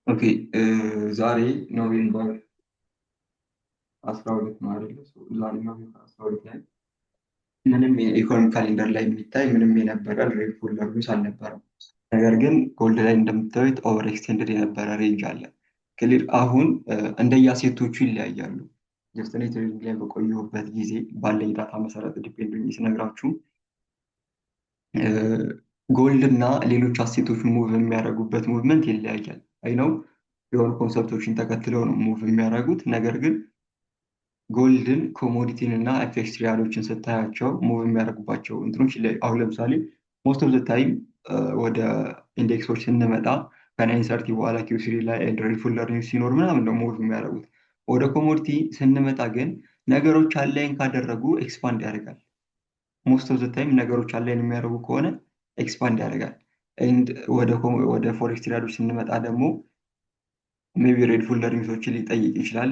ኦኬ ዛሬ ኖቬምበር 12 ነው አይደለ? ዛሬ ኖቬምበር 12 ላይ ምንም የኢኮኖሚ ካሌንደር ላይ የሚታይ ምንም የነበረ ሬድ ፎልደር ኒውስ አልነበረም። ነገር ግን ጎልድ ላይ እንደምታዩት ኦቨር ኤክስቴንድድ የነበረ ሬንጅ አለ። ክሊር አሁን እንደየአሴቶቹ ይለያያሉ። ጀስት እኔ ትሬዲንግ ላይ በቆየሁበት ጊዜ ባለኝ ዳታ መሰረት ዲፔንድ ስነግራችሁ ጎልድ እና ሌሎች አሴቶች ሙቭ የሚያደርጉበት ሙቭመንት ይለያያል። አይ ነው የሆኑ ኮንሰፕቶችን ተከትለው ነው ሙቭ የሚያደርጉት። ነገር ግን ጎልድን ኮሞዲቲን እና ኤፌክስ ሪያሎችን ስታያቸው ሙቭ የሚያደርጉባቸው እንትኖች ይለያዩ። አሁን ለምሳሌ ሞስት ኦፍ ዘ ታይም ወደ ኢንዴክሶች ስንመጣ ከናይን ሰርቲ በኋላ ኪው3 ላይ ኤልድሪ ፉለር ኒውስ ሲኖር ምናምን ነው ሙቭ የሚያደርጉት። ወደ ኮሞዲቲ ስንመጣ ግን ነገሮች አላይን ካደረጉ ኤክስፓንድ ያደርጋል። ሞስት ኦፍ ዘ ታይም ነገሮች አላይን የሚያደርጉ ከሆነ ኤክስፓንድ ያደርጋል። ኤንድ ወደ ፎሬክስ ትሬዶች ስንመጣ ደግሞ ሜቢ ሬድ ፉለር ኒውሶችን ሊጠይቅ ይችላል።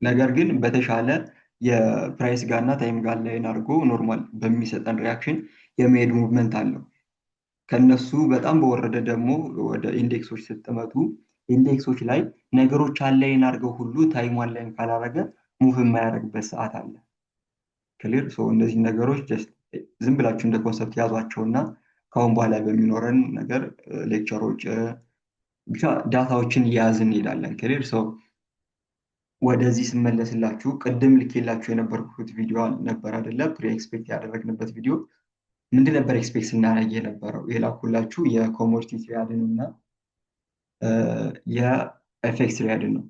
ነገር ግን በተሻለ የፕራይስ ጋር እና ታይም ጋር ላይን አድርጎ ኖርማል በሚሰጠን ሪያክሽን የመሄድ ሙቭመንት አለው። ከነሱ በጣም በወረደ ደግሞ ወደ ኢንዴክሶች ስትመጡ ኢንዴክሶች ላይ ነገሮች አላይን አድርገው ሁሉ ታይም አላይን ካላረገ ሙቭ የማያደርግበት ሰዓት አለ። ክሊር እነዚህ ነገሮች ጀስት ዝም ብላችሁ እንደ ኮንሰፕት ያዟቸው እና ከአሁን በኋላ በሚኖረን ነገር ሌክቸሮች ብቻ ዳታዎችን እየያዝን እንሄዳለን። ክሊር ወደዚህ ስመለስላችሁ ቅድም ልኬላችሁ የነበርኩት ቪዲዮ ነበር አይደለ? ፕሪ ኤክስፔክት ያደረግንበት ቪዲዮ ምንድን ነበር ኤክስፔክት ስናደርግ የነበረው? የላኩላችሁ የኮሞዲቲ ትሪያድን እና የኤፌክስ ትሪያድን ነው።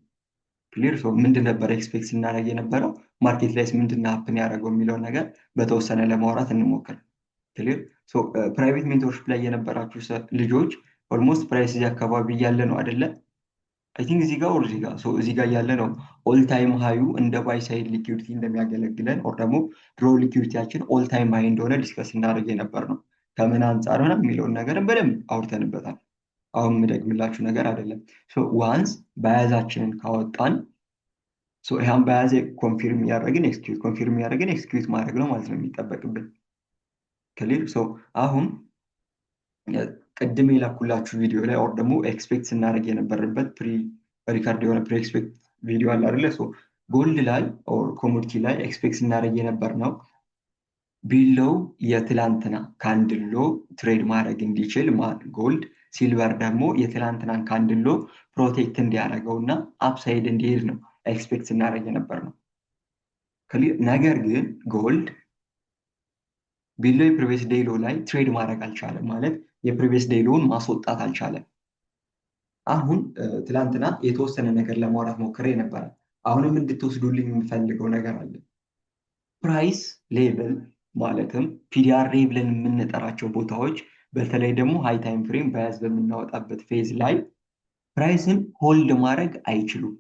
ክሊር ምንድን ነበር ኤክስፔክት ስናደርግ የነበረው? ማርኬት ላይስ ምንድን ሀፕን ያደረገው የሚለውን ነገር በተወሰነ ለማውራት እንሞክር። ክሊር ፕራይቬት ሜንቶርሽፕ ላይ የነበራችሁ ልጆች ኦልሞስት ፕራይስ እዚህ አካባቢ እያለ ነው አይደለ? አይ ቲንክ እዚህ ጋር እዚህ ጋር እያለ ነው ኦል ታይም ሃዩ እንደ ባይ ሳይድ ሊኩዊዲቲ እንደሚያገለግለን ኦር ደግሞ ድሮ ሊኩዊዲቲያችን ኦል ታይም ሃይ እንደሆነ ዲስከስ እናደርግ የነበር ነው። ከምን አንጻር ምናምን የሚለውን ነገርን በደንብ አውርተንበታል። አሁን የምደግምላችሁ ነገር አይደለም። ዋንስ በያዛችንን ካወጣን ይህን በያዘ ኮንፊርም እያደረግን ኤክስኪዩት ማድረግ ነው ማለት ነው የሚጠበቅብን። ክሊር አሁን ቅድም የላኩላችሁ ቪዲዮ ላይ ኦር ደግሞ ኤክስፔክት ስናደርግ የነበረበት ፕሪ ሪካርድ የሆነ ፕሪ ኤክስፔክት ቪዲዮ አለ አይደለ? ጎልድ ላይ ኦር ኮሞዲቲ ላይ ኤክስፔክት ስናደርግ የነበር ነው ቢሎው የትላንትና ካንድሎ ትሬድ ማድረግ እንዲችል ጎልድ፣ ሲልቨር ደግሞ የትላንትናን ካንድሎ ፕሮቴክት እንዲያደርገው እና አፕሳይድ እንዲሄድ ነው ኤክስፔክት ስናደርግ የነበር ነው። ነገር ግን ጎልድ ቢሎ የፕሪቪየስ ዴይሎ ላይ ትሬድ ማድረግ አልቻለም። ማለት የፕሪቪየስ ዴይሎውን ማስወጣት አልቻለም። አሁን ትላንትና የተወሰነ ነገር ለማውራት ሞክሬ ነበረ። አሁንም እንድትወስዱልኝ የምፈልገው ነገር አለ። ፕራይስ ሌቭል ማለትም ፒዲአር ብለን የምንጠራቸው ቦታዎች በተለይ ደግሞ ሃይ ታይም ፍሬም በያዝ በምናወጣበት ፌዝ ላይ ፕራይስን ሆልድ ማድረግ አይችሉም።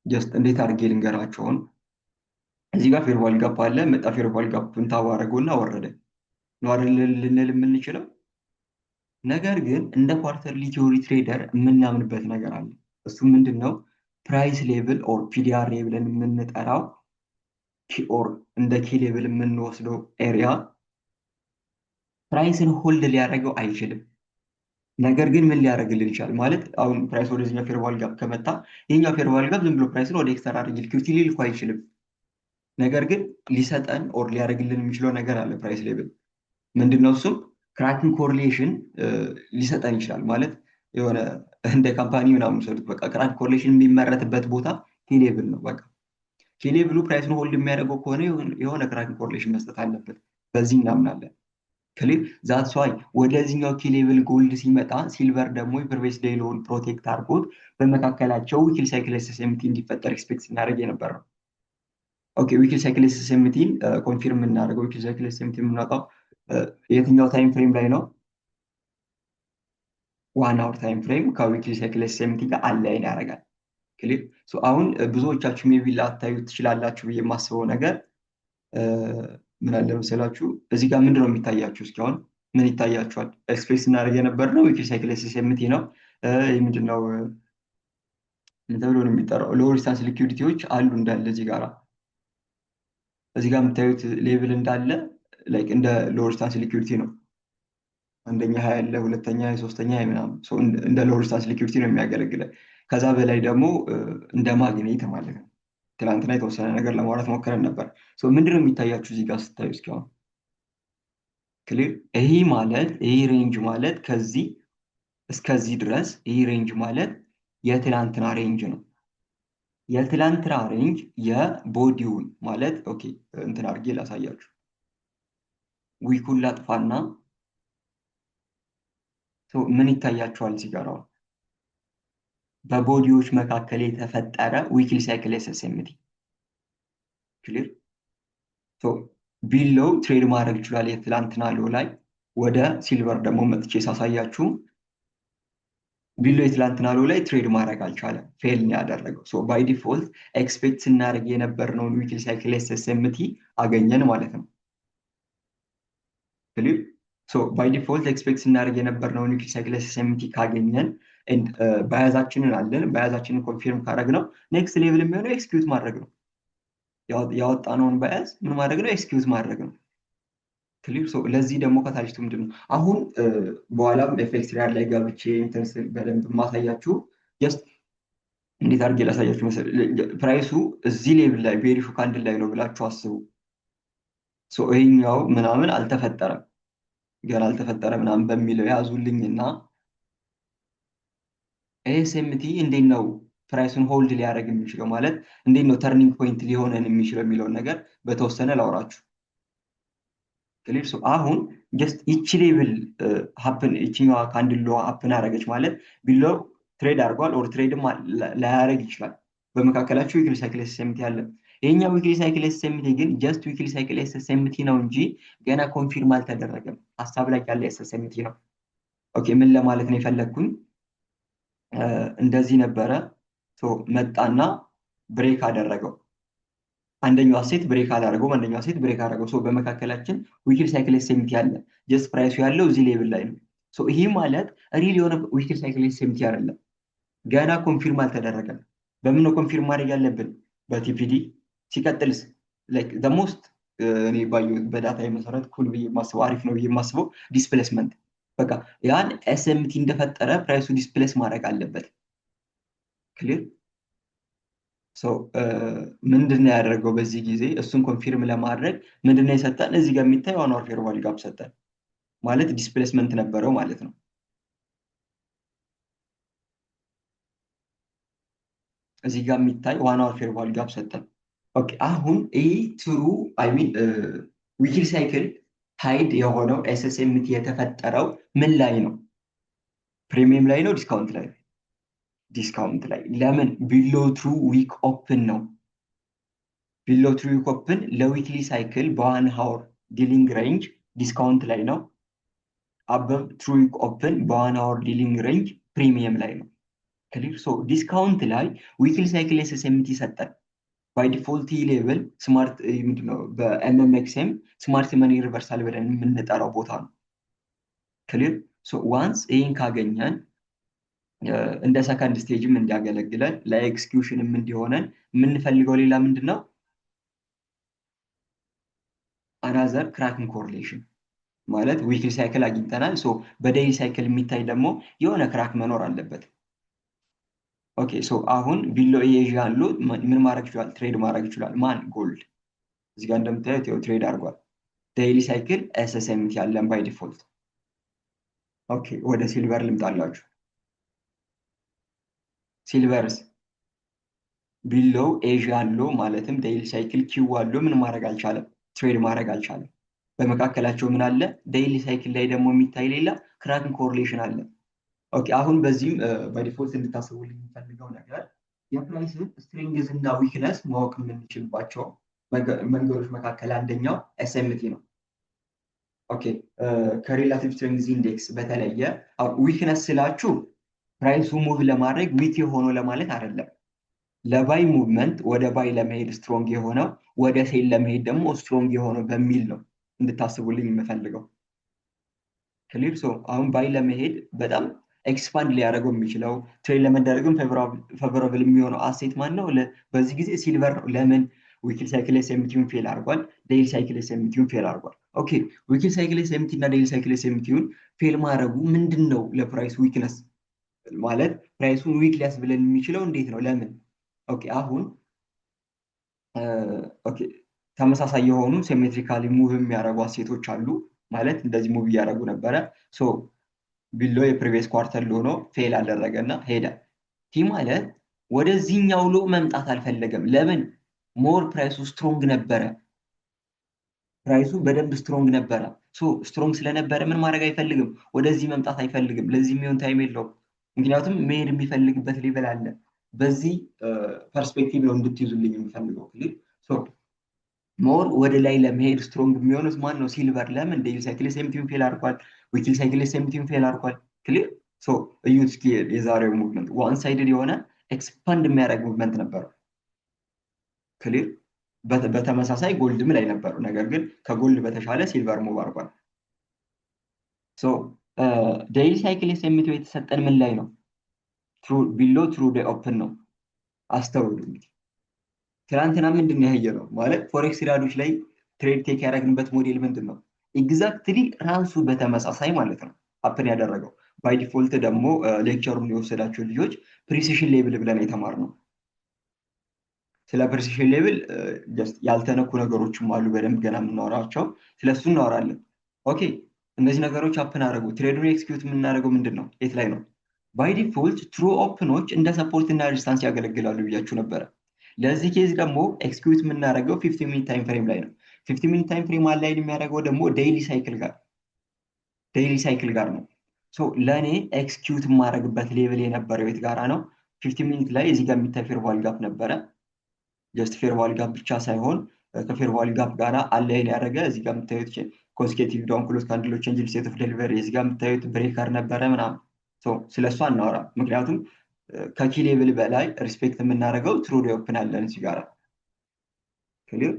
ጀስት እንዴት አድርጌ ልንገራቸውን። እዚህ ጋር ፌርቫል ጋፕ አለ። መጣ ፌርቫል ጋፕን ታባረገው እና ወረደ ነው አይደል ልንል የምንችለው። ነገር ግን እንደ ኳርተርሊ ቲዮሪ ትሬደር የምናምንበት ነገር አለ። እሱ ምንድን ነው? ፕራይስ ሌቭል ኦር ፒዲአር ብለን የምንጠራው ኦር እንደ ኪ ሌቭል የምንወስደው ኤሪያ ፕራይስን ሆልድ ሊያደርገው አይችልም። ነገር ግን ምን ሊያደርግልን ይችላል? ማለት አሁን ፕራይስ ወደዚህኛው ፌርቫል ጋፕ ከመጣ ይህኛው ፌርቫል ጋፕ ዝም ብሎ ፕራይስን ወደ ኤክስተራ ሊኩዊዲቲ ሊልኩ አይችልም። ነገር ግን ሊሰጠን ኦር ሊያደርግልን የሚችለው ነገር አለ። ፕራይስ ሌቭል ምንድነው? እሱም ክራኪንግ ኮሪሌሽን ሊሰጠን ይችላል። ማለት የሆነ እንደ ካምፓኒ ምናምን ሰዱት በቃ ክራኪንግ ኮሪሌሽን የሚመረትበት ቦታ ኪ ሌቭል ነው። በቃ ኪ ሌቭሉ ፕራይስን ሆልድ የሚያደርገው ከሆነ የሆነ ክራኪንግ ኮሪሌሽን መስጠት አለበት። በዚህ እናምናለን። ክሊር ዛትስ ዋይ ወደዚህኛው ኪ ሌቭል ጎልድ ሲመጣ ሲልቨር ደግሞ የፕሪቪየስ ዴይሎን ፕሮቴክት አድርጎት በመካከላቸው ዊክሊ ሳይክል ኤስኤስኤምቲ እንዲፈጠር ኤክስፔክት ስናደርግ የነበር ነው። ኦኬ ዊክሊ ሳይክል ኤስኤስኤምቲን ኮንፊርም የምናደርገው ዊክሊ ሳይክል ኤስኤስኤምቲ የምናወጣው የትኛው ታይም ፍሬም ላይ ነው? 1 አወር ታይም ፍሬም ከዊክሊ ሳይክል ኤስኤስኤምቲ ጋር አላይን ያደርጋል። ክሊር አሁን ብዙዎቻችሁ ሜቢ ላታዩት ትችላላችሁ ብዬ የማስበው ነገር ምን አለ መሰላችሁ? እዚህ ጋር ምንድን ነው የሚታያችሁ? እስኪ አሁን ምን ይታያችኋል? ኤክስፔክት ስናደርግ የነበር ነው ዊክሊ ሳይክል ኤስኤስኤምቲ ነው። ምንድን ነው ምን ተብሎ ነው የሚጠራው? ሎው ዲስታንስ ሊኩዊዲቲዎች አሉ እንዳለ እዚህ ጋር የምታዩት ሌቭል እንዳለ ላይክ እንደ ሎው ዲስታንስ ሊኩዊዲቲ ነው። አንደኛ ሀይ አለ፣ ሁለተኛ ሀይ፣ ሶስተኛ ሀይ ምናምን እንደ ሎው ሪስታንስ ሊኩዊዲቲ ነው የሚያገለግለን። ከዛ በላይ ደግሞ እንደ ማግኔት ማለት ነው። ትናንትና የተወሰነ ነገር ለማውራት ሞክረን ነበር። ምንድነው የሚታያችሁ እዚህ ጋር ስታዩ እስኪ አሁን ክሊር? ይህ ሬንጅ ማለት ከዚህ እስከዚህ ድረስ ይህ ሬንጅ ማለት የትላንትና ሬንጅ ነው። የትላንትና ሬንጅ የቦዲውን ማለት ኦኬ፣ እንትን አድርጌ ላሳያችሁ። ዊኩን ላጥፋና ምን ይታያችኋል እዚህ ጋር አሁን በቦዲዎች መካከል የተፈጠረ ዊክሊ ሳይክል ኤስኤስኤምቲ ክሊር። ቢሎው ትሬድ ማድረግ ይችላል የትላንትና ሎ ላይ። ወደ ሲልቨር ደግሞ መጥቼ ሳሳያችሁ ቢሎ የትላንትና ሎ ላይ ትሬድ ማድረግ አልቻለም፣ ፌል ነው ያደረገው። ባይ ዲፎልት ኤክስፔክት ስናደርግ የነበርነውን ዊክሊ ሳይክል ኤስኤስኤምቲ አገኘን ማለት ነው። ክሊር። ባይ ዲፎልት ኤክስፔክት ስናደርግ የነበርነውን ዊክሊ ሳይክል ኤስኤስኤምቲ ካገኘን በያዛችንን አለን። በያዛችንን ኮንፊርም ካደረግነው ኔክስት ሌቭል የሚሆነው ኤክስኪዩት ማድረግ ነው። ያወጣነውን በያዝ ምን ማድረግ ነው? ኤክስኪዩት ማድረግ ነው። ክሊር። ለዚህ ደግሞ ከታሪቱ ምንድን ነው አሁን በኋላም ኤፌክስ ሪያል ላይ ገብቼ ኢንተንስል በደንብ ማሳያችሁ። ጀስት እንዴት አድርጌ ላሳያችሁ መሰለኝ። ፕራይሱ እዚህ ሌቭል ላይ ቤሪሹ ካንድል ላይ ነው ብላችሁ አስቡ። ይሄኛው ምናምን አልተፈጠረም ገና አልተፈጠረ ምናምን በሚለው ያዙልኝና ኤስኤምቲ እንዴት ነው ፕራይሱን ሆልድ ሊያደርግ የሚችለው ማለት እንዴት ነው ተርኒንግ ፖይንት ሊሆነን የሚችለው የሚለውን ነገር በተወሰነ ላውራችሁ። ክሊር። አሁን ጀስት ይቺ ሌቭል ሀፕን ይችኛዋ ካንድል ሎ ሀፕን አደረገች ማለት ቢሎ ትሬድ አድርጓል ኦር ትሬድም ላያደርግ ይችላል። በመካከላችሁ ዊክሊ ሳይክል ኤስኤስኤምቲ አለ። ይሄኛው ዊክሊ ሳይክል ኤስኤስኤምቲ ግን ጀስት ዊክሊ ሳይክል ኤስኤስኤምቲ ነው እንጂ ገና ኮንፊርም አልተደረገም። ሀሳብ ላይ ያለ ኤስኤስኤምቲ ነው። ኦኬ፣ ምን ለማለት ነው የፈለግኩኝ? እንደዚህ ነበረ። መጣና ብሬክ አደረገው። አንደኛው አሴት ብሬክ አላደረገውም፣ አንደኛው አሴት ብሬክ አደረገው። በመካከላችን ዊክሊ ሳይክል ኤስኤስኤምቲ አለ። ጀስት ፕራይሱ ያለው እዚህ ሌቭል ላይ ነው። ይሄ ማለት ሪል የሆነ ዊክሊ ሳይክል ኤስኤስኤምቲ አይደለም፣ ገና ኮንፊርም አልተደረገም። በምን ነው ኮንፊርም ማድረግ ያለብን? በቲፒዲ። ሲቀጥልስ ላይክ ዘ ሞስት እኔ ባየሁት በዳታ መሰረት ኩል ብዬ የማስበው አሪፍ ነው ብዬ የማስበው ዲስፕሌስመንት። በቃ ያን ኤስኤምቲ እንደፈጠረ ፕራይሱ ዲስፕሌስ ማድረግ አለበት። ክሊር። ምንድን ነው ያደረገው በዚህ ጊዜ? እሱን ኮንፊርም ለማድረግ ምንድን ነው የሰጠን? እዚህ ጋር የሚታይ ዋን አወር ፌር ቫልዩ ጋፕ ሰጠን ማለት ዲስፕሌስመንት ነበረው ማለት ነው። እዚህ ጋር የሚታይ ዋን አወር ፌር ቫልዩ ጋፕ ሰጠን። ኦኬ፣ አሁን ይህ ትሩ አይ ሚን ዊክሊ ሳይክል ታይድ የሆነው ኤስኤስኤምቲ የተፈጠረው ምን ላይ ነው? ፕሪሚየም ላይ ነው? ዲስካውንት ላይ? ዲስካውንት ላይ። ለምን? ቢሎ ትሩ ዊክ ኦፕን ነው። ቢሎ ትሩ ዊክ ኦፕን ለዊክሊ ሳይክል በዋን ሃወር ዲሊንግ ሬንጅ ዲስካውንት ላይ ነው። አበብ ትሩ ዊክ ኦፕን በዋን ሃወር ዲሊንግ ሬንጅ ፕሪሚየም ላይ ነው። ክሊር። ዲስካውንት ላይ ዊክሊ ሳይክል ኤስኤስኤምቲ ሰጠን። ባይ ዲፎልት ሌቭል ስማርት ምንድነው በኤምኤምኤክስኤም ስማርት መኒ ሪቨርሳል ብለን የምንጠራው ቦታ ነው። ክሊር። ዋንስ ይህን ካገኘን እንደ ሰከንድ ስቴጅም እንዲያገለግለን ለኤክስኪዩሽንም እንዲሆነን የምንፈልገው ሌላ ምንድን ነው? አናዘር ክራኪንግ ኮሪሌሽን ማለት ዊክሊ ሳይክል አግኝተናል። በዴይሊ ሳይክል የሚታይ ደግሞ የሆነ ክራክ መኖር አለበት። ኦኬ፣ አሁን ቢሎ ኤዥያን ሎ ምን ማድረግ ይችላል? ትሬድ ማድረግ ይችላል። ማን? ጎልድ። እዚህ ጋር እንደምታዩት ያው ትሬድ አድርጓል። ዴይሊ ሳይክል ኤስኤስኤምቲ ያለን ባይ ዲፎልት። ኦኬ፣ ወደ ሲልቨር ልምጣላችሁ። ሲልቨርስ ቢሎው ኤዥያን ሎ ማለትም ዴይሊ ሳይክል ኪው አሎ ምን ማድረግ አልቻለም? ትሬድ ማድረግ አልቻለም። በመካከላቸው ምን አለ? ዴይሊ ሳይክል ላይ ደግሞ የሚታይ ሌላ ክራኪንግ ኮሪሌሽን አለ። ኦኬ፣ አሁን በዚህም በዲፎልት እንድታስቡልኝ የሚፈልገው ነገር የፕራይስን ስትሬንግዝ እና ዊክነስ ማወቅ የምንችልባቸው መንገዶች መካከል አንደኛው ኤስኤምቲ ነው። ኦኬ፣ ከሪላቲቭ ስትሬንግዝ ኢንዴክስ በተለየ ዊክነስ ስላችሁ ፕራይሱ ሙቭ ለማድረግ ዊክ የሆነው ለማለት አይደለም። ለባይ ሙቭመንት ወደ ባይ ለመሄድ ስትሮንግ የሆነው ወደ ሴል ለመሄድ ደግሞ ስትሮንግ የሆነው በሚል ነው እንድታስቡልኝ የምፈልገው። ክሊር። አሁን ባይ ለመሄድ በጣም ኤክስፓንድ ሊያደርገው የሚችለው ትሬድ ለመደረግም ፌቨራብል የሚሆነው አሴት ማን ነው? በዚህ ጊዜ ሲልቨር ነው። ለምን? ዊክሊ ሳይክል ኤስኤምቲውን ፌል አድርጓል። ዴይሊ ሳይክል ኤስኤምቲውን ፌል አድርጓል። ኦኬ ዊክሊ ሳይክል ኤስኤምቲ እና ዴይሊ ሳይክል ኤስኤምቲውን ፌል ማድረጉ ምንድን ነው ለፕራይስ ዊክነስ ማለት ፕራይሱን ዊክ ሊያስብለን የሚችለው እንዴት ነው? ለምን? ኦኬ አሁን ኦኬ ተመሳሳይ የሆኑ ሴሜትሪካሊ ሙቭ የሚያደርጉ አሴቶች አሉ ማለት እንደዚህ ሙቭ እያደረጉ ነበረ። ሶ ቢሎ የፕሪቪየስ ኳርተር ሎ ሆኖ ፌል አደረገና ሄደ። ይህ ማለት ወደዚህኛው ሎ መምጣት አልፈለገም። ለምን? ሞር ፕራይሱ ስትሮንግ ነበረ። ፕራይሱ በደንብ ስትሮንግ ነበረ። ሶ ስትሮንግ ስለነበረ ምን ማድረግ አይፈልግም፣ ወደዚህ መምጣት አይፈልግም። ለዚህ የሚሆን ታይም የለውም። ምክንያቱም መሄድ የሚፈልግበት ሌቨል አለ። በዚህ ፐርስፔክቲቭ ነው እንድትይዙልኝ የሚፈልገው ክሊር። ሞር ወደ ላይ ለመሄድ ስትሮንግ የሚሆኑት ማን ነው? ሲልቨር። ለምን? ዴይሊ ሳይክል ኤስኤምቲውን ፌል አድርጓል። ዊክሊ ሳይክል ኤስኤምቲውን ፌል አድርጓል። ክሊር። እዩት እስኪ የዛሬው ሙቭመንት ዋን ሳይድድ የሆነ ኤክስፓንድ የሚያደርግ ሙቭመንት ነበረው። ክሊር። በተመሳሳይ ጎልድም ላይ ነበሩ። ነገር ግን ከጎልድ በተሻለ ሲልቨር ሙቭ አድርጓል። ዴይሊ ሳይክል ኤስኤምቲው የተሰጠን ምን ላይ ነው? ቢሎ ትሩ ዴይ ኦፕን ነው። አስተውሉ እንግዲህ ትናንትና ምንድን ያየ ነው ማለት ፎሬክስ ትሬዶች ላይ ትሬድ ቴክ ያደረግንበት ሞዴል ምንድን ነው? ኤግዛክትሊ ራሱ በተመሳሳይ ማለት ነው አፕን ያደረገው። ባይ ዲፎልት ደግሞ ሌክቸሩን የወሰዳቸው ልጆች ፕሪሲሽን ሌብል ብለን የተማርነው ስለ ፕሪሲሽን ሌብል ያልተነኩ ነገሮችም አሉ በደንብ ገና የምናወራቸው፣ ስለሱ እናወራለን። ኦኬ እነዚህ ነገሮች አፕን አደረጉ። ትሬዱን ኤክስኪዩት የምናደርገው ምንድን ነው? የት ላይ ነው? ባይ ዲፎልት ትሩ ኦፕኖች እንደ ሰፖርት እና ሪስታንስ ያገለግላሉ ብያችሁ ነበረ። ለዚህ ኬዝ ደግሞ ኤክስኪዩት የምናደርገው 50 ሚኒት ታይም ፍሬም ላይ ነው። 50 ሚኒት ታይም ፍሬም አላይን የሚያደርገው ደግሞ ዴይሊ ሳይክል ጋር ነው። ለእኔ ኤክስኪዩት የማደርግበት ሌቭል የነበረው የት ጋራ ነው? 50 ሚኒት ላይ እዚህ ጋር የሚታይ ፌርቫል ጋፕ ነበረ። ጀስት ፌርቫል ጋፕ ብቻ ሳይሆን ከፌርቫል ጋፕ ጋራ አላይን ያደረገ እዚህ ጋር የምታዩት ኮንስኬቲቭ ዳውን ክሎዝ ካንድሎች ኤንጅል ስቴት ኦፍ ዴሊቨሪ እዚህ ጋር የምታዩት ብሬከር ነበረ ምናምን። ስለሷ እናወራ ምክንያቱም ከኪ ሌቭል በላይ ሪስፔክት የምናደርገው ትሩ ዴይ ኦፕን አለን እዚህ ጋራ ክሊር።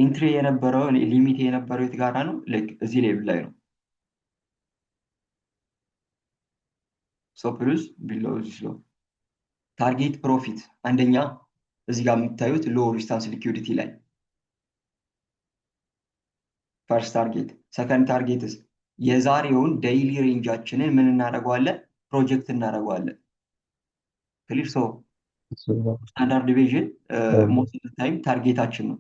ኢንትሪ የነበረው ሊሚት የነበረው የት ጋራ ነው? እዚህ ሌቭል ላይ ነው። ፕሉስ ቢሎ እዚህ ሎ ታርጌት ፕሮፊት አንደኛ እዚህ ጋር የምታዩት ሎ ሪስታንስ ሊኩዊዲቲ ላይ ፈርስት ታርጌት። ሰከንድ ታርጌትስ የዛሬውን ዴይሊ ሬንጃችንን ምን እናደርገዋለን? ፕሮጀክት እናደርገዋለን። ክሊር። ስታንዳርድ ዲቪዥን ሞስት ታይም ታርጌታችን ነው።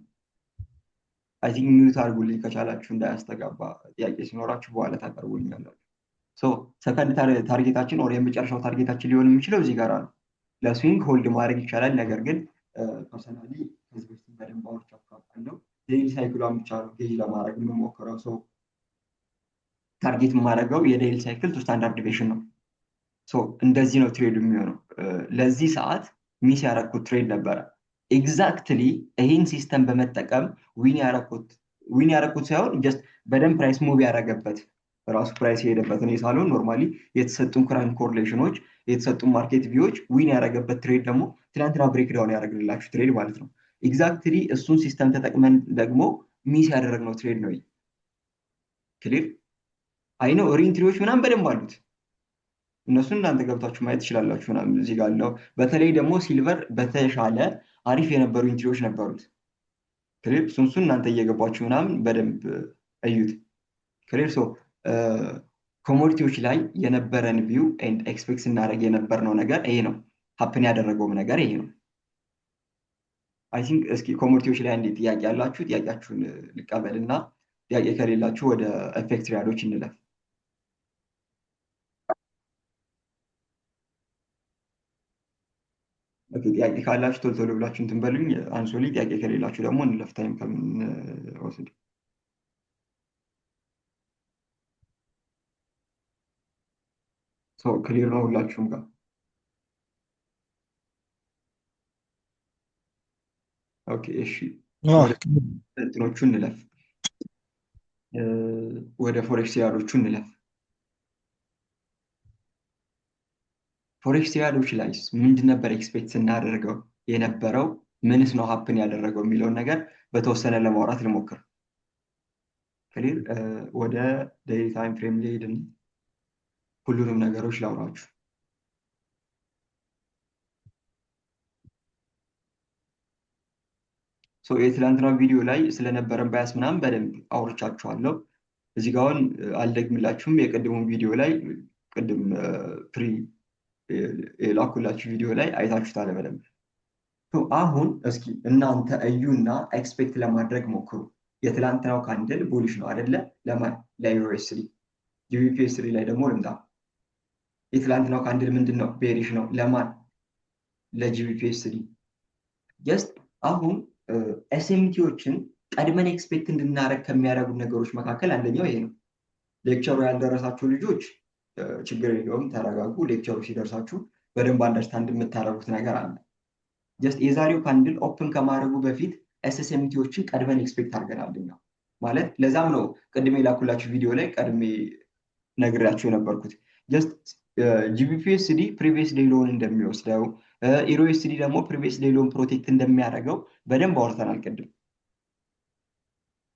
አይ ቲንክ ሚዩት አድርጉልኝ ከቻላችሁ እንዳያስተጋባ፣ ጥያቄ ሲኖራችሁ በኋላ ታቀርቡልኛላችሁ። ሰከንድ ታርጌታችን ኦር የመጨረሻው ታርጌታችን ሊሆን የሚችለው እዚህ ጋር ነው። ለስዊንግ ሆልድ ማድረግ ይቻላል። ነገር ግን ፐርሰናሊ ከዚህ በፊት በደንብ አውርቻለሁ። ዴይሊ ሳይክሏን ብቻ ነው ጌጅ ለማድረግ የምሞክረው። ታርጌት የማደርገው የዴይሊ ሳይክል ቱ ስታንዳርድ ዲቪዥን ነው። እንደዚህ ነው ትሬድ የሚሆነው። ለዚህ ሰዓት ሚስ ያደረኩት ትሬድ ነበረ። ኤግዛክትሊ ይህን ሲስተም በመጠቀም ዊን ያደረኩት ሳይሆን ጀስት በደንብ ፕራይስ ሙቭ ያደረገበት ራሱ ፕራይስ የሄደበት እኔ ሳልሆን ኖርማሊ የተሰጡን ክራይም ኮሪሌሽኖች የተሰጡን ማርኬት ቪዎች ዊን ያደረገበት ትሬድ ደግሞ ትናንትና ብሬክዳውን ያደረግንላችሁ ትሬድ ማለት ነው። ኤግዛክትሊ እሱን ሲስተም ተጠቅመን ደግሞ ሚስ ያደረግነው ትሬድ ነው። ክሊር። አይ ነው ሪኢንትሪዎች ምናምን በደንብ አሉት። እነሱን እናንተ ገብታችሁ ማየት ትችላላችሁ ምናምን እዚህ ጋር አለው። በተለይ ደግሞ ሲልቨር በተሻለ አሪፍ የነበሩ ኢንትሪዎች ነበሩት። ክሊር። እሱን እናንተ እየገባችሁ ምናምን በደንብ እዩት። ክሊር። ኮሞዲቲዎች ላይ የነበረን ቪው ኤንድ ኤክስፔክት ስናደርግ የነበርነው ነገር ይሄ ነው። ሀፕን ያደረገውም ነገር ይሄ ነው። አይ ቲንክ እስኪ ኮሞዲቲዎች ላይ አንዴ ጥያቄ ያላችሁ ጥያቄያችሁን ልቀበል እና ጥያቄ ከሌላችሁ ወደ ኤፌክት ትሪያዶች እንለፍ። ጥያቄ ካላችሁ ቶሎ ቶሎ ብላችሁ እንትን በሉኝ፣ አንሶልኝ። ጥያቄ ከሌላችሁ ደግሞ እንለፍ ታይም ከምንወስድ። ክሊር ነው ሁላችሁም ጋር? ኦኬ እሺ፣ ወደ እንትኖቹ እንለፍ፣ ወደ ፎሬክስ ትሪያዶቹ እንለፍ። ፎሬክስ ትሪያዶች ላይ ምንድን ነበር ኤክስፔክት ስናደርገው የነበረው? ምንስ ነው ሀፕን ያደረገው የሚለውን ነገር በተወሰነ ለማውራት ልሞክር። ክሊር። ወደ ዴይሊ ታይም ፍሬም ሊሄድን ሁሉንም ነገሮች ላውራችሁ። የትላንትናው ቪዲዮ ላይ ስለነበረን ባያስ ምናምን በደንብ አውርቻችኋለሁ። እዚህ ጋ አሁን አልደግምላችሁም። የቅድሙን ቪዲዮ ላይ ቅድም ፕሪ የላኩላችሁ ቪዲዮ ላይ አይታችሁታል በደንብ። አሁን እስኪ እናንተ እዩና ኤክስፔክት ለማድረግ ሞክሩ። የትላንትናው ካንድል ቡሊሽ ነው አይደለ? ለማን? ለዩኤስዲ። ጂቢፒኤስ3 ላይ ደግሞ ልምጣ። የትላንትናው ካንድል ምንድን ነው? ቤሪሽ ነው። ለማን? ለጂቢፒኤስ3። ጀስት አሁን ኤስኤምቲዎችን ቀድመን ኤክስፔክት እንድናደረግ ከሚያደርጉ ነገሮች መካከል አንደኛው ይሄ ነው። ሌክቸሩ ያልደረሳችሁ ልጆች ችግር የለውም፣ ተረጋጉ። ሌክቸሩ ሲደርሳችሁ በደንብ አንደርስታንድ የምታደርጉት ነገር አለ። ጀስት የዛሬው ካንድል ኦፕን ከማድረጉ በፊት ኤስኤምቲዎችን ቀድመን ኤክስፔክት አድርገናል እኛ ማለት። ለዛም ነው ቅድሜ ላኩላችሁ ቪዲዮ ላይ ቀድሜ ነግሬያችሁ የነበርኩት። ጀስት ጂቢፒኤስዲ ፕሪቪየስ ዴይ ሎውን እንደሚወስደው ኢሮኤስዲ ደግሞ ፕሪቪየስ ዴይ ሎውን ፕሮቴክት እንደሚያደርገው በደንብ አውርተናል ቅድም።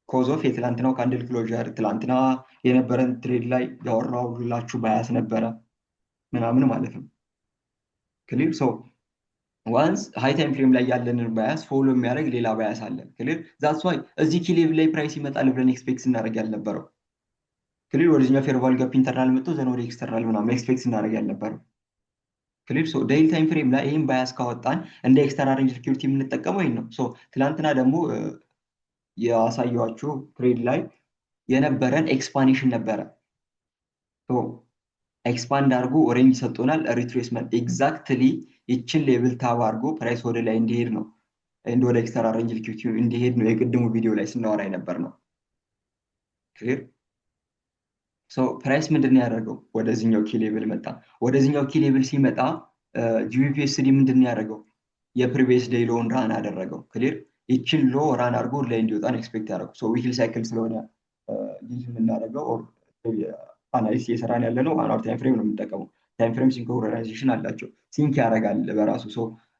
ኮዝ ኦፍ የትላንትናው ካንድል ክሎዥር ትላንትና የነበረን ትሬድ ላይ ያወራሁላችሁ ባያስ ነበረ ምናምን ማለት ነው። ክሊር ሶ ዋንስ ሃይ ታይም ፍሬም ላይ ያለንን ባያስ ፎሎ የሚያደርግ ሌላ ባያስ አለ። ክሊር ዛትስ ዋይ እዚህ ኪሌቭ ላይ ፕራይስ ይመጣል ብለን ኤክስፔክት ስናደርግ ያልነበረው ክሊር ወደዚህኛው ፌር ቫልዩ ጋፕ ኢንተርናል መጥቶ ዘን ወደ ኤክስተርናል ምናምን ኤክስፔክት ስናደርግ ያልነበረው ክሊር ሶ ዴይሊ ታይም ፍሬም ላይ ይህም ባያስ ካወጣን እንደ ኤክስተርናል ሬንጅ ሴኩሪቲ የምንጠቀመው ይህን ነው። ሶ ትላንትና ደግሞ ያሳየኋችሁ ትሬድ ላይ የነበረን ኤክስፓንሽን ነበረ። ኤክስፓንድ አድርጎ ሬንጅ ሰጥቶናል። ሪትሬስመንት ኤግዛክትሊ ይችን ሌቭል ታብ አድርጎ ፕራይስ ወደ ላይ እንዲሄድ ነው ወደ ኤክስተርናል ሬንጅ ሴኩሪቲ እንዲሄድ ነው የቅድሙ ቪዲዮ ላይ ስናወራ የነበር ነው። ክሊር ሶ ፕራይስ ምንድን ነው ያደረገው? ወደዚህኛው ኪ ሌቭል መጣ። ወደዚህኛው ኪ ሌቭል ሲመጣ ጂቢፒኤስዲ ምንድን ነው ያደረገው? የፕሪቪየስ ዴይ ሎውን ራን አደረገው። ክሊር ይችን ሎ ራን አድርጎ ላይ እንዲወጣ ነው ኤክስፔክት ያደረገው። ሶ ዊክሊ ሳይክል ስለሆነ ይህ የምናደርገው አናሊስት እየሰራን ያለ ነው። ዋን አወር ታይም ፍሬም ነው የምንጠቀመው። ታይም ፍሬም ሲንክሮናይዜሽን አላቸው፣ ሲንክ ያደርጋል በራሱ። ሶ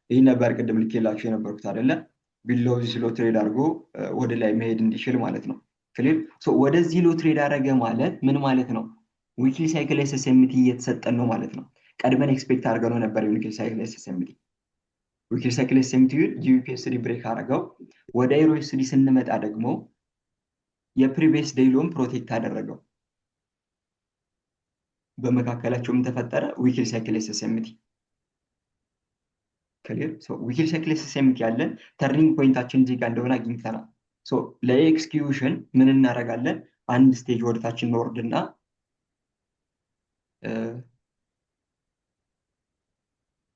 ይህ ነበር ቅድም ልኬላችሁ የነበርኩት አይደለ? ቢሎው ስሎ ትሬድ አድርጎ ወደ ላይ መሄድ እንዲችል ማለት ነው። ክሊር ሶ ወደዚህ ሎ ትሬድ አደረገ ማለት ምን ማለት ነው? ዊክሊ ሳይክል ኤስኤስኤምቲ እየተሰጠን ነው ማለት ነው። ቀድመን ኤክስፔክት አድርገነው ነበር የዊክሊ ሳይክል ኤስኤስኤምቲ። ዊክሊ ሳይክል ኤስኤምቲ ጂቢፒኤስዲ ብሬክ አደረገው። ወደ ኢሮኤስዲ ስንመጣ ደግሞ የፕሪቪየስ ዴይ ሎውን ፕሮቴክት አደረገው። በመካከላቸው ምን ተፈጠረ? ዊክሊ ሳይክል ኤስኤስኤምቲ። ክሊር ሶ ዊክሊ ሳይክል ኤስኤስኤምቲ ያለን ተርኒንግ ፖይንታችን እዚህ ጋር እንደሆነ አግኝተናል። ሶ ለኤክስኪዩሽን ምን እናደርጋለን? አንድ ስቴጅ ወደታችን እንወርድና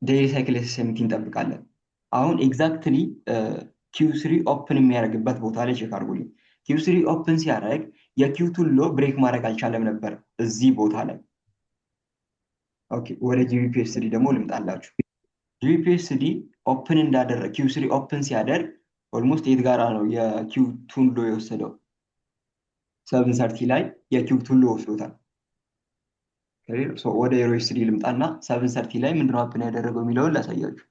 ዴይሊ ሳይክል ኤስኤስኤምቲ እንጠብቃለን። አሁን ኤግዛክትሊ ኪው3 ኦፕን የሚያደርግበት ቦታ ላይ ቼክ አድርጉልኝ። ኪው3 ኦፕን ሲያደርግ የኪው2 ሎ ብሬክ ማድረግ አልቻለም ነበር እዚህ ቦታ ላይ። ኦኬ ወደ ጂቢፒኤስዲ ደግሞ ልምጣላችሁ። ጂቢፒኤስዲ ኦፕን እንዳደረግ ኪው3 ኦፕን ሲያደርግ ኦልሞስት የት ጋራ ነው የኪው2 ሎ የወሰደው? 730 ላይ የኪው2 ሎ ወስዶታል። ወደ ኢሮኤስዲ ልምጣና 730 ላይ ምንድነው ኦፕን ያደረገው የሚለውን ላሳያችሁ።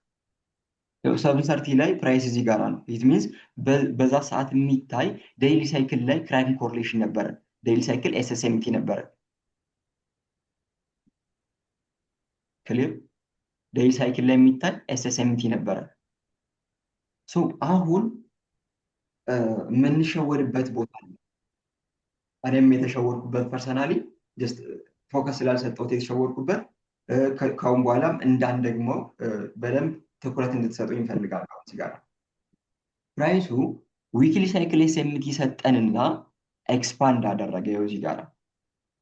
730 ላይ ፕራይስ እዚህ ጋራ ነው። ኢት ሚንስ በዛ ሰዓት የሚታይ ዴይሊ ሳይክል ላይ ክራይም ኮሪሌሽን ነበረ። ዴይሊ ሳይክል ኤስኤስኤምቲ ነበረ። ክሊር ዴይሊ ሳይክል ላይ የሚታይ ኤስኤስኤምቲ ነበረ። ሶ አሁን የምንሸወድበት ቦታ አለ። እኔም የተሸወድኩበት ፐርሰናሊ ጀስት ፎከስ ስላልሰጠሁት የተሸወድኩበት ከአሁን በኋላም ደግሞ በደንብ ትኩረት እንድትሰጡ ይፈልጋል። እዚህ ጋር ፕራይሱ ዊክሊ ሳይክል ኤስኤምቲ ሰጠንና ኤክስፓንድ አደረገ። ይኸው እዚህ ጋር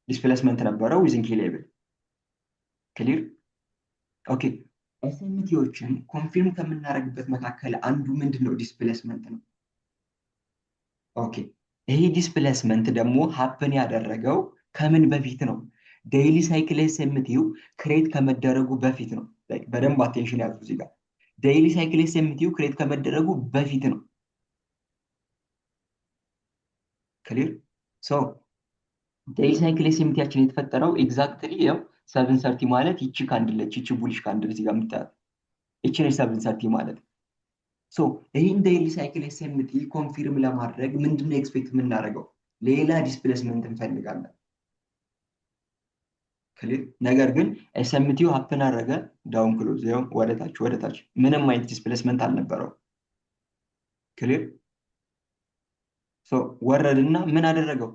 ዲስፕሌስመንት ነበረው ዊዝን ኪ ሌቭል። ክሊር ኦኬ። ኤስኤምቲዎችን ኮንፊርም ከምናደርግበት መካከል አንዱ ምንድን ነው? ዲስፕሌስመንት ነው። ኦኬ ይሄ ዲስፕሌስመንት ደግሞ ሀፕን ያደረገው ከምን በፊት ነው? ዴይሊ ሳይክል ኤስኤምቲው ክሬት ከመደረጉ በፊት ነው። በደንብ አቴንሽን ያዙ እዚህ ጋር። ዴይሊ ሳይክል ኤስኤምቲው ክሬት ከመደረጉ በፊት ነው። ክሊር ሶ ዴይሊ ሳይክል ኤስኤምቲያችን የተፈጠረው ኤግዛክትሊ ያው 730 ማለት ይቺ ካንድለች፣ ይቺ ቡሊሽ ካንድል እዚህ ጋር የምታያት ይቺ ነች 730 ማለት። ሶ ይህን ዴይሊ ሳይክል ኤስኤምቲ ኮንፊርም ለማድረግ ምንድነው ኤክስፔክት የምናደርገው? ሌላ ዲስፕሌስመንት እንፈልጋለን። ክሊር ነገር ግን ኤስኤምቲው ሀፕን አደረገ፣ ዳውን ክሎዝ፣ ያው ወደታች ምንም አይነት ዲስፕሌስመንት አልነበረው። ክሊር ወረድና ምን አደረገው?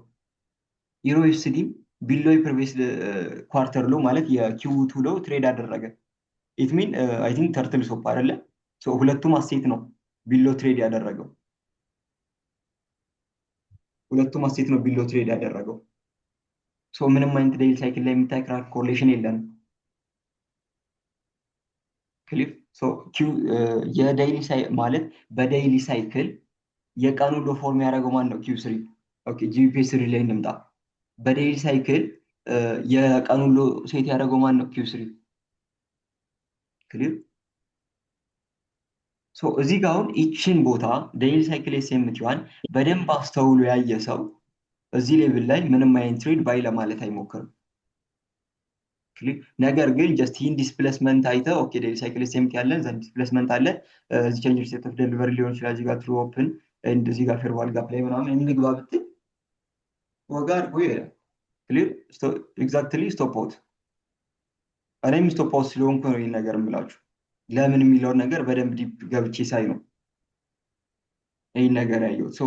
ዩሮኤስዲም ቢሎይ ፕሪቪየስ ኳርተር ሎ ማለት የኪው2 ሎ ትሬድ አደረገ። ኢት ሚን አይ ቲንክ ተርትል ሶፕ አይደለ? ሁለቱም አሴት ነው ቢሎ ትሬድ ያደረገው። ሁለቱም አሴት ነው ቢሎ ትሬድ ያደረገው። ምንም አይነት ዴይሊ ሳይክል ላይ የሚታይ ክራክ ኮሪሌሽን የለንም። ክሊር የዴይሊ ማለት በዴይሊ ሳይክል የቀኑ ሎ ፎርም ያደረገው ማን ነው? ኪው ስሪ። ኦኬ ጂፒ ስሪ ላይ እንምጣ። በዴይሊ ሳይክል የቀኑ ሎ ሴት ያደረገው ማን ነው? ኪው ስሪ። ክሊር እዚህ ጋር አሁን ይችን ቦታ ዴይሊ ሳይክል ኤስኤምቲዋን በደንብ አስተውሎ ያየ ሰው እዚህ ሌቭል ላይ ምንም አይነት ትሬድ ባይ ለማለት አይሞክርም። ነገር ግን ጀስት ይህን ዲስፕሌስመንት አይተ ኦኬ ዴይሊ ሳይክል ኤስኤምቲ ያለን ዘንድ ዲስፕሌስመንት አለ እዚህ ቼንጅ ስቴት ኦፍ ዴሊቨሪ ሊሆን ይችላል። እዚህ ጋር ትሩ ኦፕን እዚህ ጋር ፌርዋል ጋፕ ላይ ምናምን እንግባ ብትል ወጋ አድርጎ ይሄዳል። ክሊር ኤግዛክትሊ ስቶፕ አውት። እኔም ስቶፕ አውት ስለሆንኩ ነው ይህን ነገር የምላችሁ። ለምን የሚለውን ነገር በደንብ ዲፕ ገብቼ ሳይ ነው ይህን ነገር ያየሁት።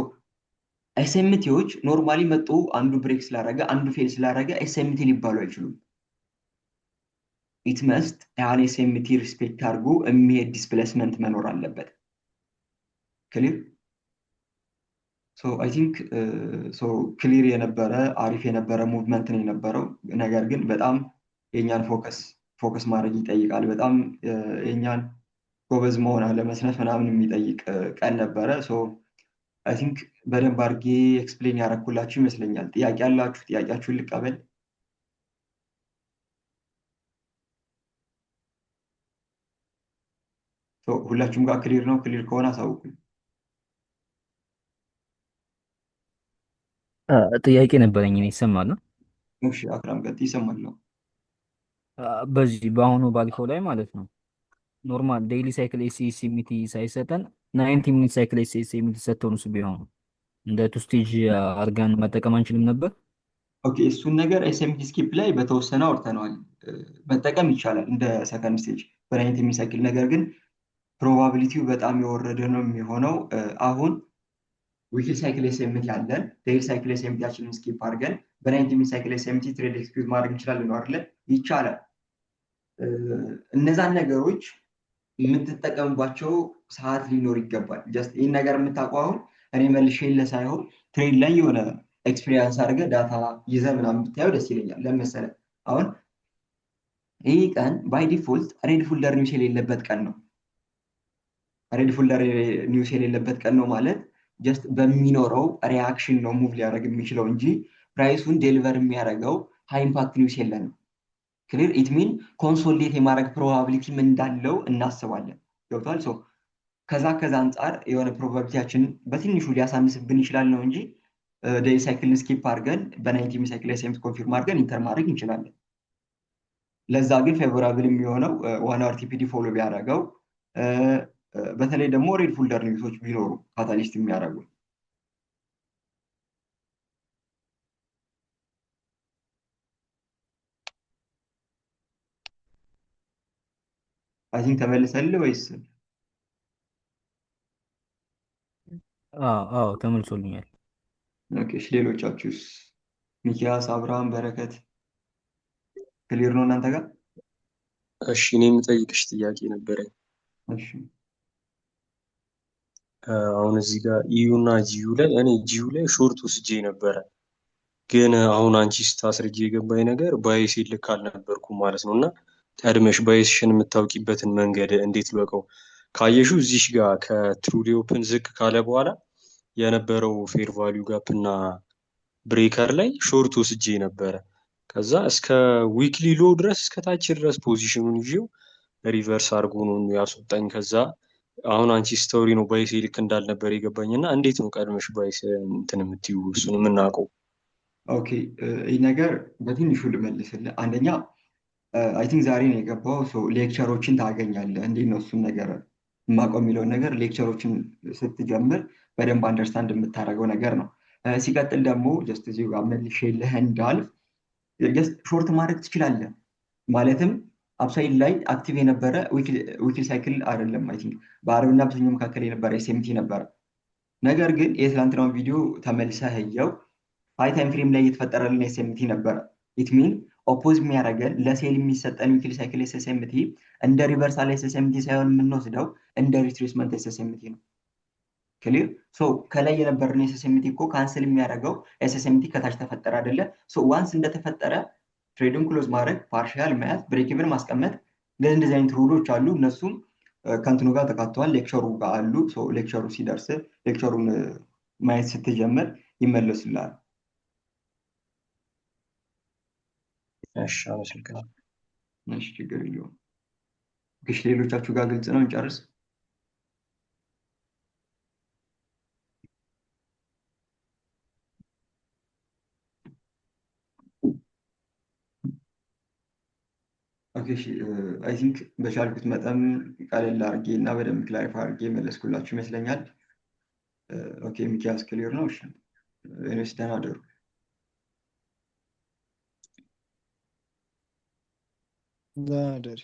ኤስኤምቲዎች ኖርማሊ መጡ አንዱ ብሬክ ስላረገ አንዱ ፌል ስላረገ ኤስኤምቲ ሊባሉ አይችሉም። ኢት መስት ያን ኤስኤምቲ ሪስፔክት አድርጎ የሚሄድ ዲስፕሌስመንት መኖር አለበት። ክሊር አይ ቲንክ ክሊር የነበረ አሪፍ የነበረ ሙቭመንት ነው የነበረው። ነገር ግን በጣም የኛን ፎከስ ማድረግ ይጠይቃል። በጣም የኛን ጎበዝ መሆን አለመስነፍ ምናምን የሚጠይቅ ቀን ነበረ። አይ ቲንክ በደንብ አድርጌ ኤክስፕሌን ያደረኩላችሁ ይመስለኛል። ጥያቄ ያላችሁ ጥያቄያችሁን ልቀበል። ሁላችሁም ጋር ክሊር ነው? ክሊር ከሆነ አሳውቁኝ። ጥያቄ ነበረኝ እኔ ይሰማል ነው? እሺ አክራም ቀጥ ይሰማል ነው? በዚህ በአሁኑ ባልከው ላይ ማለት ነው ኖርማል ዴይሊ ሳይክል ኤስኤምቲ ሳይሰጠን 90 ሚኒት ሳይክል ኤስኤምቲ ሰጥተውንስ ቢሆን እንደ ቱ ስቴጅ አርጋን መጠቀም አንችልም ነበር? ኦኬ እሱን ነገር ኤስኤምቲ ስኪፕ ላይ በተወሰነ አውርተነዋል። መጠቀም ይቻላል እንደ ሰከንድ ስቴጅ በ90 ሚኒት ሳይክል። ነገር ግን ፕሮባቢሊቲው በጣም የወረደ ነው የሚሆነው። አሁን ዊክሊ ሳይክል ኤስኤምቲ አለን። ዴይሊ ሳይክል ኤስኤምቲያችንን ስኪፕ አድርገን በ90 ሚኒት ሳይክል ኤስኤምቲ ትሬድ ኤክስኪዩት ማድረግ እንችላለን ነው አይደለ? ይቻላል። እነዛን ነገሮች የምትጠቀምባቸው ሰዓት ሊኖር ይገባል። ጀስት ይህን ነገር የምታውቀው አሁን እኔ መልሼ ሳይሆን ትሬድ ላይ የሆነ ኤክስፒሪየንስ አድርገ ዳታ ይዘ ምናምን ብታየው ደስ ይለኛል። ለመሰለ አሁን ይህ ቀን ባይ ዲፎልት ሬድ ፎልደር ኒውስ የሌለበት ቀን ነው። ሬድ ፎልደር ኒውስ የሌለበት ቀን ነው ማለት ጀስት በሚኖረው ሪያክሽን ነው ሙቭ ሊያደርግ የሚችለው እንጂ ፕራይሱን ዴሊቨር የሚያደርገው ሃይ ኢምፓክት ኒውስ የለንም። ክሊር ኢት ሚን ኮንሶሊዴት የማድረግ ፕሮባቢሊቲም እንዳለው እናስባለን። ገብቷል? ከዛ አንጻር የሆነ ፕሮባቢሊቲያችን በትንሹ ሊያሳንስብን ይችላል ነው እንጂ ዴይሊ ሳይክልን ስኪፕ አድርገን በ90 ሚኒት ሳይክል ኤስኤምቲ ኮንፊርም አድርገን ኢንተር ማድረግ እንችላለን። ለዛ ግን ፌቮራብል የሚሆነው ዋን አወር ቲፒዲ ፎሎ ቢያደርገው በተለይ ደግሞ ሬድ ፎልደር ኒውሶች ቢኖሩ ካታሊስት የሚያደርጉ አይ ቲንክ ተመልሰልህ ወይስ? አዎ ተመልሶልኛል። ኦኬ እሺ ሌሎቻችሁስ? ሚኪያስ፣ አብርሃም፣ በረከት ክሊር ነው እናንተ ጋር? እሺ እኔ የምጠይቅሽ ጥያቄ ነበረኝ። እሺ አሁን እዚህ ጋር ኢዩ እና ጂዩ ላይ እኔ ጂዩ ላይ ሾርት ወስጄ ነበረ፣ ግን አሁን አንቺ ስታስረጂ የገባኝ ነገር ባይስ ልክ አልነበርኩም ማለት ነው። እና ቀድመሽ ባይስሽን የምታውቂበትን መንገድ እንዴት ልወቀው? ካየሽው እዚሽ ጋር ከትሩሊ ኦፕን ዝቅ ካለ በኋላ የነበረው ፌር ቫሊዩ ጋፕ እና ብሬከር ላይ ሾርት ወስጄ ነበረ። ከዛ እስከ ዊክሊ ሎ ድረስ እስከታች ድረስ ፖዚሽኑን ይዤው ሪቨርስ አድርጎ ነው ያስወጣኝ። ከዛ አሁን አንቺ ስቶሪ ነው ባይስ ልክ እንዳልነበር የገባኝ እና እንዴት ነው ቀድመሽ ባይስ እንትን የምትይው እሱን የምናውቀው? ኦኬ ይህ ነገር በትንሹ ልመልስልህ። አንደኛ አይ ቲንክ ዛሬ ነው የገባው ሌክቸሮችን ታገኛለህ። እንዴት ነው እሱን ነገር የማውቀው የሚለውን ነገር ሌክቸሮችን ስትጀምር በደንብ አንደርስታንድ የምታደርገው ነገር ነው። ሲቀጥል ደግሞ ጀስት እዚሁ ጋር መልሼልህ እንዳልፍ ሾርት ማድረግ ትችላለህ። ማለትም አፕሳይድ ላይ አክቲቭ የነበረ ዊክሊ ሳይክል አይደለም። አይ ቲንክ በአርብና በሰኞ መካከል የነበረ ኤስኤምቲ ነበረ። ነገር ግን የትላንትናውን ቪዲዮ ተመልሰህ እየው ሃይ ታይም ፍሬም ላይ እየተፈጠረልን ኤስኤምቲ ነበረ። ኢት ሚን ኦፖዝ የሚያደርገን ለሴል የሚሰጠን ዊክሊ ሳይክል ኤስኤምቲ እንደ ሪቨርሳል ኤስኤምቲ ሳይሆን የምንወስደው እንደ ሪትሬስመንት ኤስኤምቲ ነው። ክሊር። ሶ ከላይ የነበረን ኤስኤምቲ እኮ ካንስል የሚያደርገው ኤስኤምቲ ከታች ተፈጠረ አይደለ? ሶ ዋንስ እንደተፈጠረ ትሬድን ክሎዝ ማድረግ፣ ፓርሻል መያዝ፣ ብሬክ ኢቭን ማስቀመጥ፣ እንደዚህ አይነት ሩሎች አሉ። እነሱም ከእንትኑ ጋር ተካተዋል፣ ሌክቸሩ ጋር አሉ። ሌክቸሩ ሲደርስ ሌክቸሩን ማየት ስትጀምር ይመለሱላል። እሺ አመሰግናለሁ። እሺ ችግር የለውም። እሺ ሌሎቻችሁ ጋር ግልጽ ነው? እንጨርስ። ኦኬ እሺ አይ ቲንክ በቻልኩት መጠን ቀለል አድርጌ እና በደንብ ክላሪፋይ አድርጌ መለስኩላችሁ ይመስለኛል። ኦኬ ሚኪያስ ክሊር ነው? እሺ እኔስ ደህና አደሩ። ደህና ደሪ